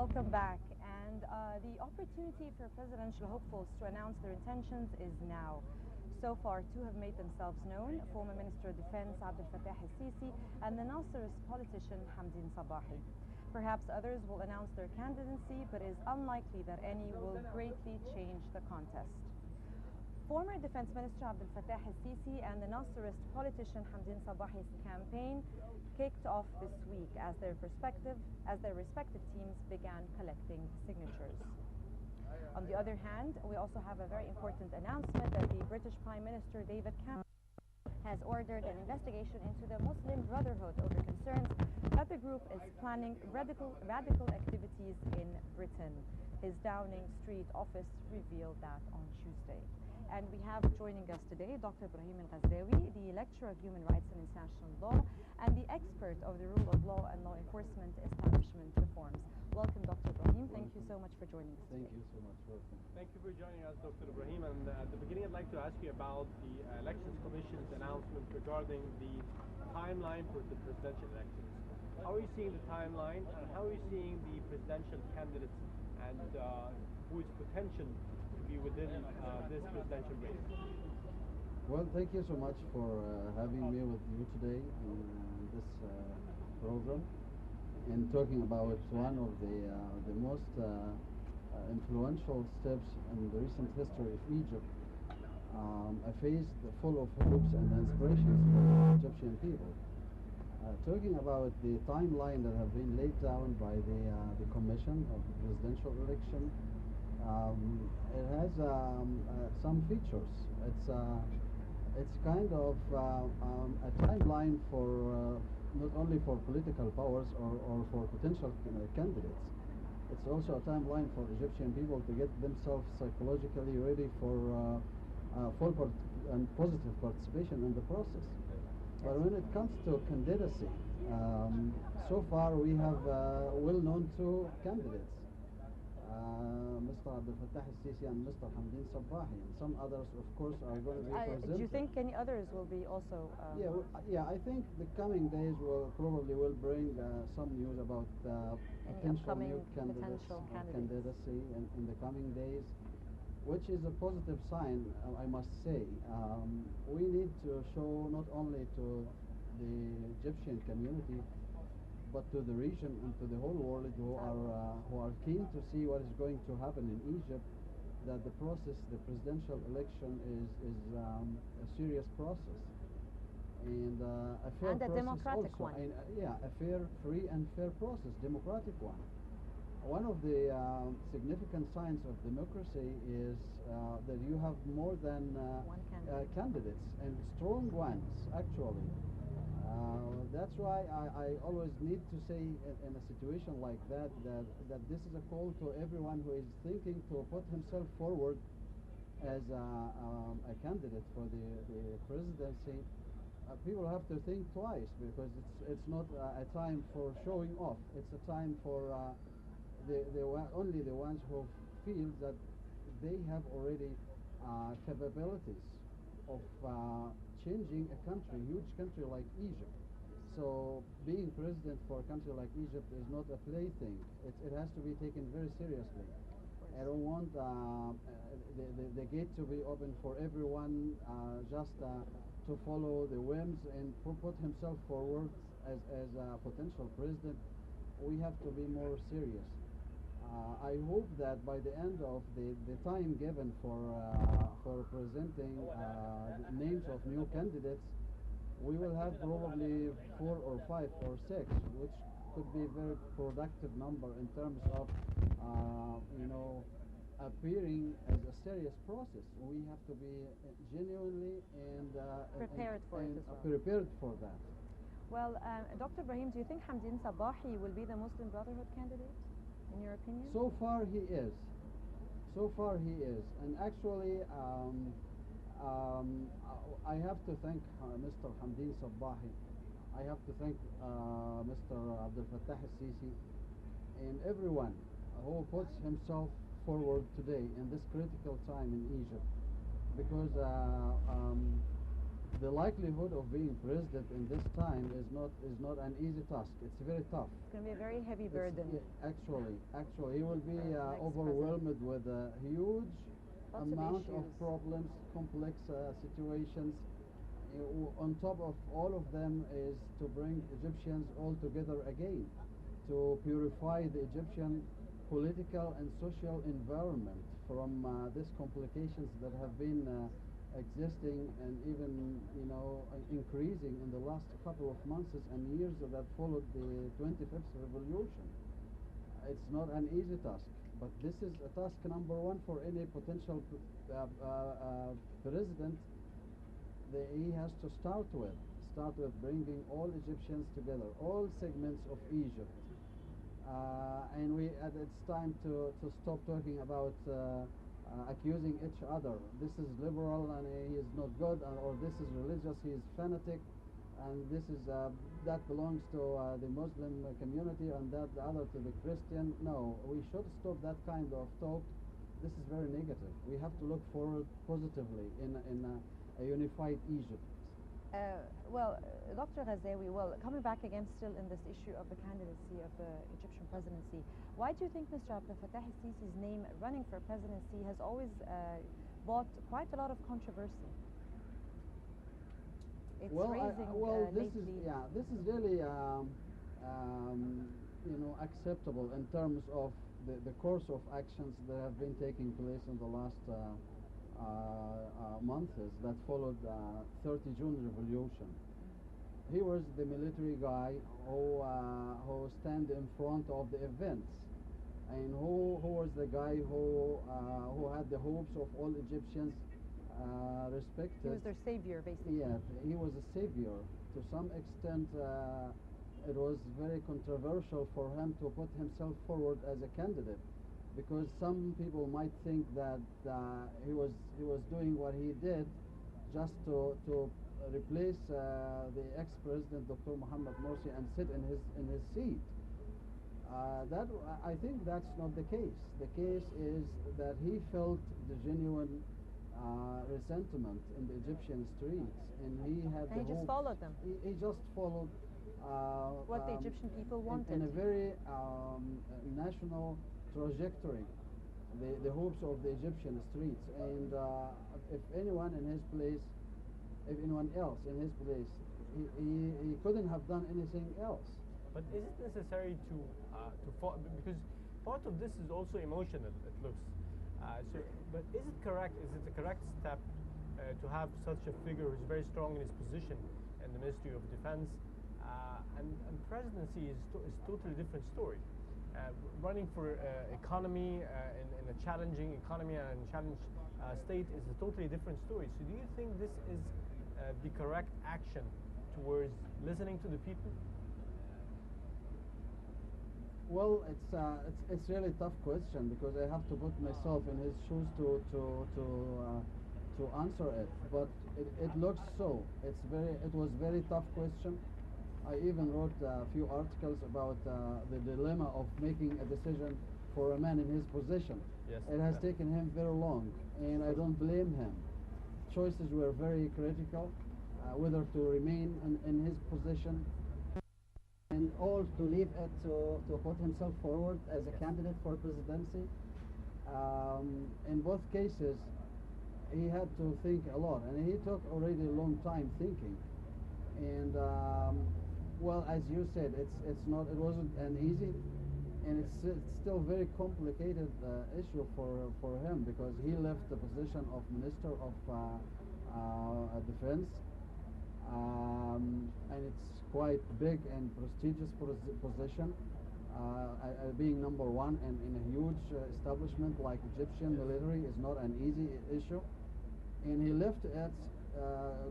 Welcome back. And the opportunity for presidential hopefuls to announce their intentions is now. So far, two have made themselves known, former Minister of Defense Abdel Fattah al-Sisi and the Nasserist politician Hamdin Sabahi. Perhaps others will announce their candidacy, but it is unlikely that any will greatly change the contest. Former Defense Minister Abdel Fattah al-Sisi and the Nasserist politician Hamdin Sabahi's campaign kicked off this week as their respective teams began collecting signatures. On the other hand, we also have a very important announcement that the British Prime Minister David Cameron has ordered an investigation into the Muslim Brotherhood over concerns that the group is planning radical activities in Britain. His Downing Street office revealed that on Tuesday. And we have joining us today Dr. Ibrahim Ghazawi, the lecturer of human rights and international law and the expert of the rule of law and law enforcement establishment reforms. Welcome, Dr. Ibrahim. Thank you so much for joining us today. Thank you so much. Welcome. Thank you for joining us, Dr. Ibrahim. And at the beginning, I'd like to ask you about the Elections Commission's announcement regarding the timeline for the presidential elections. How are you seeing the timeline, and how are you seeing the presidential candidates and who is potential to be within this presidential race? Well, thank you so much for having me with you today in this program and talking about one of the most influential steps in the recent history of Egypt, a phase full of hopes and inspirations for the Egyptian people. Talking about the timeline that have been laid down by the Commission of the Presidential Election, it has some features. It's kind of a timeline for not only for political powers or for potential candidates. It's also a timeline for Egyptian people to get themselves psychologically ready for full and positive participation in the process. But when it comes to candidacy, so far we have well-known two candidates, Mr. Abdel Fattah al-Sisi and Mr. Hamdin Sabahi, and some others, of course, are going to be presented. Do you think any others will be also? Yeah, I think the coming days will probably bring some news about potential new candidacy in the coming days, which is a positive sign, I must say. We need to show not only to the Egyptian community, but to the region and to the whole world who are keen to see what is going to happen in Egypt, that the process, the presidential election, is a serious process and a fair and a process democratic also. one. And, yeah, a fair, free and fair process, democratic one. One of the significant signs of democracy is that you have more than one candidate. Candidates, and strong ones, actually. That's why I always need to say in a situation like that this is a call to everyone who is thinking to put himself forward as a candidate for the presidency. People have to think twice, because it's not a time for showing off. It's a time for only the ones who feel that they have already capabilities of changing a country, huge country like Egypt. So being president for a country like Egypt is not a plaything. It has to be taken very seriously. I don't want the gate to be open for everyone just to follow the whims and put himself forward as a potential president. We have to be more serious. I hope that by the end of the time given for presenting names of new candidates, we will have probably 4 or 5 or 6, which could be a very productive number in terms of appearing as a serious process. We have to be genuinely and prepared for it as well. Prepared for that. Well, Dr. Ibrahim, do you think Hamdin Sabahi will be the Muslim Brotherhood candidate, in your opinion? So far he is. So far he is. And actually, I have to thank Mr. Hamdin Sabahi. I have to thank Mr. Abdel Fattah al-Sisi and everyone who puts himself forward today in this critical time in Egypt, because the likelihood of being president in this time is not an easy task. It's very tough. It's going to be a very heavy It's- burden. yeah, actually, he will be next overwhelmed with a huge Lots of amount of issues. problems, complex situations. On top of all of them is to bring Egyptians all together again, to purify the Egyptian political and social environment from these complications that have been existing and even increasing in the last couple of months and years that followed the 25th revolution. It's not an easy task, but this is a task number one for any potential president that he has to start with bringing all Egyptians together, all segments of Egypt. And it's time to stop talking about accusing each other. This is liberal and he is not good, or this is religious, he is fanatic, and this is that belongs to the Muslim community and that the other to the Christian. No, we should stop that kind of talk. This is very negative. We have to look forward positively in a unified Egypt. Dr. Ghazawi, coming back again still in this issue of the candidacy of the Egyptian presidency, why do you think Mr. Abdel Fattah al-Sisi's name running for presidency has always brought quite a lot of controversy? It's raising this is really acceptable in terms of the course of actions that have been taking place in the last months that followed 30 June revolution. He was the military guy who stand in front of the events, and who was the guy who had the hopes of all Egyptians respected. He was their savior, basically. Yeah, he was a savior. To some extent, it was very controversial for him to put himself forward as a candidate, because some people might think that he was doing what he did just to replace the ex-president Dr. Mohammed Morsi and sit in his seat. I think that's not the case. The case is that he felt the genuine resentment in the Egyptian streets, and he had And he just followed them. He just followed what the Egyptian people wanted. in a very national trajectory, the hopes of the Egyptian streets. And if anyone else in his place, he couldn't have done anything else. But is it necessary to because part of this is also emotional, it looks. But is it correct? Is it the correct step to have such a figure who's very strong in his position in the Ministry of Defense? And presidency is totally different story. Running for economy in a challenging economy and challenged state is a totally different story. So do you think this is the correct action towards listening to the people? Well, it's really a tough question, because I have to put myself in his shoes to answer it. But it looks so. It was very tough question. I even wrote a few articles about the dilemma of making a decision for a man in his position. Yes. It has taken him very long, and I don't blame him. Choices were very critical, whether to remain in his position and all to leave it to put himself forward as a candidate for presidency. In both cases, he had to think a lot, and he took already a long time thinking. And well, as you said, it wasn't an easy, and it's still very complicated issue for him, because he left the position of Minister of Defense, and it's quite big and prestigious position, being number one in a huge establishment like Egyptian military is not an easy issue, and he left it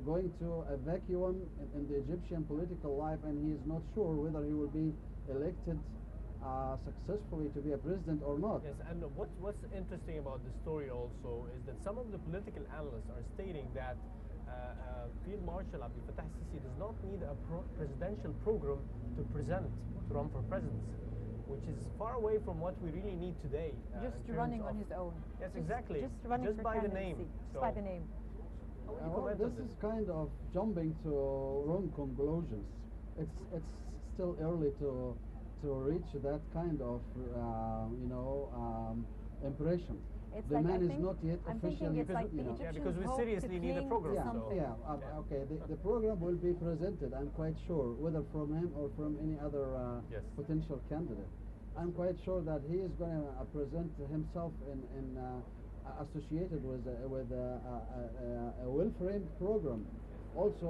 going to a vacuum in the Egyptian political life, and he is not sure whether he will be elected successfully to be a president or not. Yes, and what's interesting about the story also is that some of the political analysts are stating that Field Marshal Abdel Fattah al-Sisi does not need a presidential program to run for presidency, which is far away from what we really need today. Just running on his own. Yes, exactly. Just running just for by the candidacy. name. Just by the name. How would you Well, comment on this is kind of jumping to wrong conclusions. It's still early to reach that kind of impression. It's The like, man I is think, not yet I'm thinking officially. it's like the you know, Yeah, Egyptians because we hope seriously to need a cling program, to yeah, something. yeah. Yeah. Okay, the program will be presented. I'm quite sure, whether from him or from any other Yes. potential candidate. I'm quite sure that he is going to present himself in associated with a well-framed program. Also.